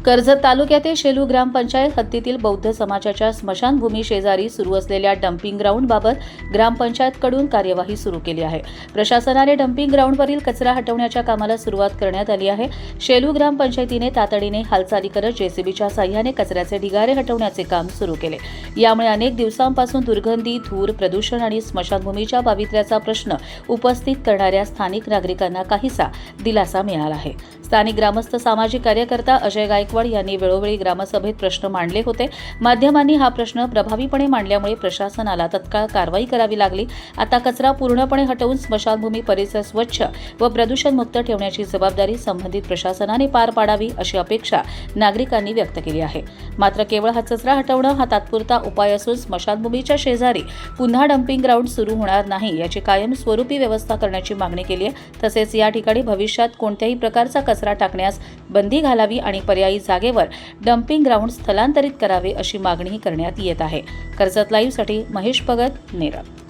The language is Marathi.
कर्जत तालुक्यातील शेलू ग्रामपंचायत हद्दीतील बौद्ध समाजाच्या स्मशानभूमी शेजारी सुरू असलेल्या डम्पिंग ग्राउंडबाबत ग्रामपंचायतकडून कार्यवाही सुरू केली आहे। प्रशासनाने डम्पिंग ग्राउंडवरील कचरा हटवण्याच्या कामाला सुरुवात करण्यात आली आहे। शेलू ग्रामपंचायतीने तातडीने हालचाली करत जेसीबीच्या साह्याने कचऱ्याचे ढिगारे हटवण्याचे काम सुरू केले। यामुळे अनेक दिवसांपासून दुर्गंधी, धूर, प्रदूषण आणि स्मशानभूमीच्या पावित्र्याचा प्रश्न उपस्थित करणाऱ्या स्थानिक नागरिकांना काहीसा दिलासा मिळाला आहे। स्थानिक ग्रामस्थ सामाजिक कार्यकर्ता अजय गायकवाड यांनी वेळोवेळी ग्रामसभेत प्रश्न मांडले होते। माध्यमांनी हा प्रश्न प्रभावीपणे मांडल्यामुळे प्रशासनाला तत्काळ कारवाई करावी लागली। आता कचरा पूर्णपणे हटवून स्मशानभूमी परिसर स्वच्छ व प्रदूषणमुक्त ठेवण्याची जबाबदारी संबंधित प्रशासनाने पार पाडावी अशी अपेक्षा नागरिकांनी व्यक्त केली आहे। मात्र केवळ हा कचरा हटवणं हा तात्पुरता उपाय असून स्मशानभूमीच्या शेजारी पुन्हा डम्पिंग ग्राउंड सुरू होणार नाही याची कायमस्वरूपी व्यवस्था करण्याची मागणी केली आहे। तसेच या ठिकाणी भविष्यात कोणत्याही प्रकारचा कचरा टाकण्यास बंदी घालावी आणि पर्यायी जागेवर डम्पिंग ग्राउंड स्थलांतरित करावे अशी मागणी करण्यात येत आहे। कर्जत लाईव्हसाठी महेश भगत, नेरळ।